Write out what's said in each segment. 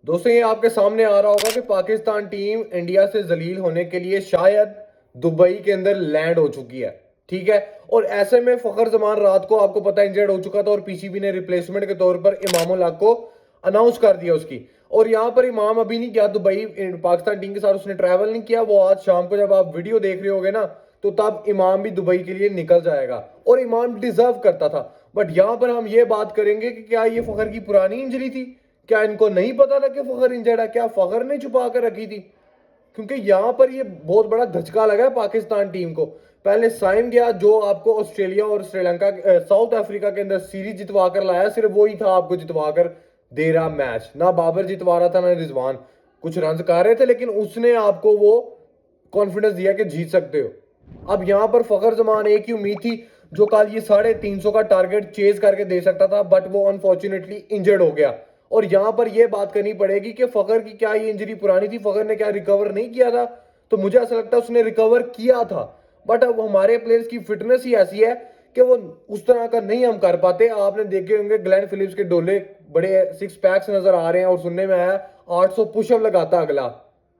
दोस्तों ये आपके सामने आ रहा होगा कि पाकिस्तान टीम इंडिया से जलील होने के लिए शायद दुबई के अंदर लैंड हो चुकी है। ठीक है। और ऐसे में फखर जमान रात को आपको पता इंजर्ड हो चुका था और पीसीबी ने रिप्लेसमेंट के तौर पर इमाम उल हक को अनाउंस कर दिया उसकी। और यहां पर इमाम अभी नहीं गया दुबई, पाकिस्तान टीम के साथ उसने ट्रैवल नहीं किया। वो आज शाम को जब आप वीडियो देख रहे होगे ना, तो तब इमाम भी दुबई के लिए निकल जाएगा और इमाम डिजर्व करता था। बट यहां पर हम ये बात करेंगे कि क्या ये फखर की पुरानी इंजरी थी, क्या इनको नहीं पता था कि फखर इंजर्ड है, क्या फखर ने छुपा कर रखी थी? क्योंकि यहां पर ये बहुत बड़ा धचका लगा है पाकिस्तान टीम को। पहले साइम गया जो आपको ऑस्ट्रेलिया और श्रीलंका साउथ अफ्रीका के अंदर सीरीज जितवा कर लाया, सिर्फ वो ही था आपको जितवा कर दे रहा मैच। ना बाबर जितवा रहा था ना रिजवान, कुछ रन कर रहे थे लेकिन उसने आपको वो कॉन्फिडेंस दिया कि जीत सकते हो। अब यहां पर फखर जमान एक ही उम्मीद थी जो कल ये 350 का टारगेट चेज करके दे सकता था, बट वो अनफॉर्चुनेटली इंजर्ड हो गया। और यहां पर यह बात करनी पड़ेगी कि फखर की क्या ये इंजरी पुरानी थी, फखर ने क्या रिकवर नहीं किया था? तो मुझे ऐसा लगता है उसने रिकवर किया था, बट अब हमारे प्लेयर्स की फिटनेस ही ऐसी है कि वो उस तरह का नहीं हम कर पाते। आपने देखे होंगे ग्लेन फिलिप्स के डोले बड़े सिक्स पैक्स नजर आ रहे हैं और सुनने में आया 800 पुशअप लगाता अगला।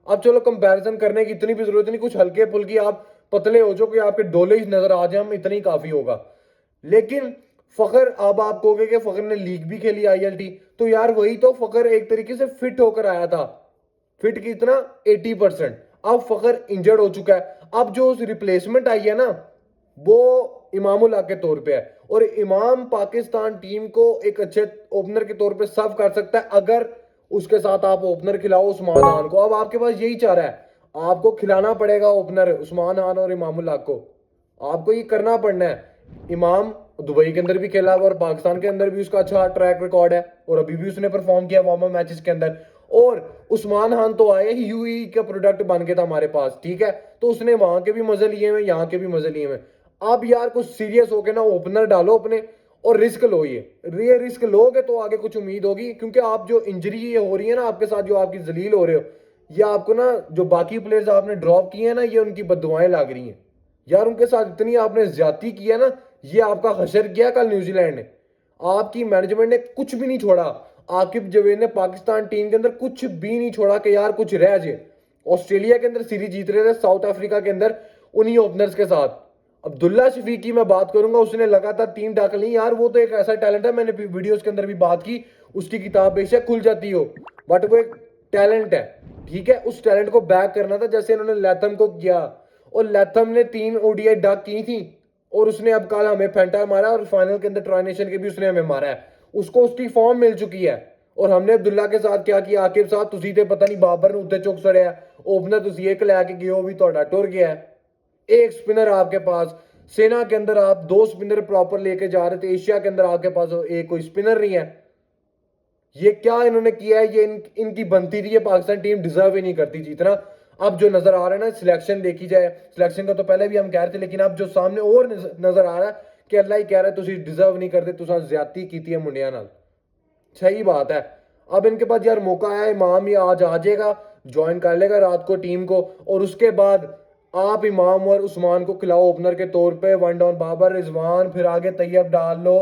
अब चलो कंपैरिजन करने की इतनी भी जरूरत नहीं, कुछ हल्के फुल्की आप पतले हो जो कि आपके डोले ही नजर आ जाए, हम इतनी काफी होगा। लेकिन फखर, अब आप कहोगे कि फखर ने लीग भी खेली आईएलटी, तो यार वही तो फखर एक तरीके से फिट होकर आया था। फिट कितना? 80%। अब फखर इंजर्ड हो चुका है। अब जो उस रिप्लेसमेंट आई है ना, वो इमामुल हक के तौर पे है। और इमाम पाकिस्तान टीम को एक अच्छे ओपनर के तौर पे सर्व कर सकता है अगर उसके साथ आप ओपनर खिलाओ उस्मान खान को। अब आपके पास यही चारा है, आपको खिलाना पड़ेगा ओपनर उस्मान खान और इमामुल हक को। आपको ये करना पड़ना है। इमाम दुबई के अंदर भी खेला और पाकिस्तान के अंदर भी उसका अच्छा ट्रैक रिकॉर्ड है और अभी भी उसने परफॉर्म किया वार्म अप मैचेस के अंदर। और उस्मान खान तो आए ही यूई का प्रोडक्ट बन के था हमारे पास, ठीक है, तो उसने वहां के भी मजे लिए हुए, यहाँ के भी मजे लिए हुए। अब यार कुछ सीरियस होके ना ओपनर डालो अपने और रिस्क लो। ये रिस्क लोगे तो आगे कुछ उम्मीद होगी, क्योंकि आप जो इंजरी ये हो रही है ना आपके साथ, जो आपकी जलील हो रहे हो, ये आपको ना जो बाकी प्लेयर्स आपने ड्रॉप किए हैं ना, ये उनकी बददुआएं लग रही हैं यार। उनके साथ इतनी आपने ज्यादती की है ना, ये आपका हशर किया कल न्यूजीलैंड ने। आपकी मैनेजमेंट ने कुछ भी नहीं छोड़ा। आकिब जवेद ने पाकिस्तान टीम के अंदर कुछ भी नहीं छोड़ा कि यार कुछ रह जाए। ऑस्ट्रेलिया के अंदर सीरीज जीत रहे थे, साउथ अफ्रीका के अंदर उन्हीं ओपनर्स के साथ। अब्दुल्ला शफीक की मैं बात करूंगा, उसने लगातार 3 टैकल ली यार। वो तो एक ऐसा टैलेंट है, मैंने वीडियोस के अंदर भी बात की, उसकी किताब बेशक खुल जाती हो, बट वो एक टैलेंट है। ठीक है, उस टैलेंट को बैक करना था जैसे इन्होंने लैथम को किया। और लैथम ने 3 ओडीआई डक की थी और उसने अब कल हमें फेंटा मारा और फाइनल के अंदर ट्रांजिशन के भी उसने हमें मारा है। उसको उसकी फॉर्म मिल चुकी है। और हमने अब्दुल्ला के साथ क्या किया, आकिब साहब तुसी ते पता नहीं बाबर ने उत्ते चुक सड़िया, ओपनर तुसी एक लैके गए हो भी ਤੁਹਾਡਾ टुर गया है। एक स्पिनर आपके पास, सेना के अंदर आप 2 स्पिनर प्रॉपर लेके जा रहे थे, एशिया के अंदर आपके पास एक कोई स्पिनर नहीं है। ये क्या इन्होंने किया है? ये इनकी बनती थी, ये पाकिस्तान टीम डिजर्व ही नहीं करती जीतना। अब जो नजर आ रहा है ना, सिलेक्शन देखी जाए, सिलेक्शन का तो पहले भी हम कह रहे थे, लेकिन अब जो सामने और नजर आ रहा है कि अल्लाह ही कह रहा है तुसी डिजर्व नहीं करते, तुसा ज्यादती की है मुंडिया नाल। सही बात है। अब इनके पास यार मौका है, इमाम ये आज आ जाएगा, ज्वाइन कर लेगा रात को टीम को, और उसके बाद आप इमाम और उस्मान को खिलाओ ओपनर के तौर पे। वन डाउन बाबर, रिजवान, फिर आगे तैयब डाल लो,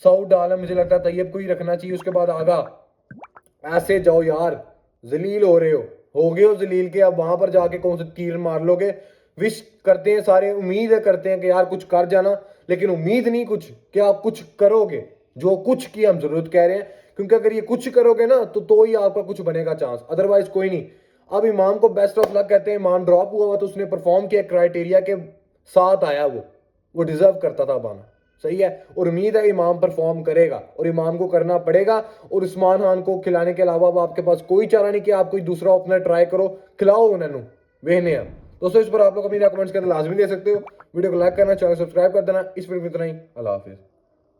साउथ डाल, मुझे लगता है तैयब को ही रखना चाहिए। उसके बाद आगा ऐसे जाओ यार, जलील हो गए हो जलील के। अब वहां पर जाके कौन सा तीर मार लोगे? विश करते हैं सारे, उम्मीद है करते हैं कि यार कुछ कर जाना, लेकिन उम्मीद नहीं कुछ कि आप कुछ करोगे। जो कुछ की हम जरूरत कह रहे हैं, क्योंकि अगर ये कुछ करोगे ना तो ही आपका कुछ बनेगा चांस, अदरवाइज कोई नहीं। अब इमाम को बेस्ट ऑफ लक कहते हैं। इमाम ड्रॉप हुआ तो उसने परफॉर्म किया, क्राइटेरिया के साथ आया, वो डिजर्व करता था बाना। सही है, और उम्मीद है इमाम परफॉर्म करेगा और इमाम को करना पड़ेगा। और उस्मान खान को खिलाने के अलावा अब आपके पास कोई चारा नहीं कि आप कोई दूसरा ओपनर ट्राई करो, खिलाओ उन्होंने वेहने हैं। दोस्तों इस पर आप लोग अपनी कमेंट्स के अंदर लाजमी दे सकते हो। वीडियो को लाइक करना, चैनल सब्सक्राइब कर देना। इस पर इतना ही, अल्लाह हाफिज।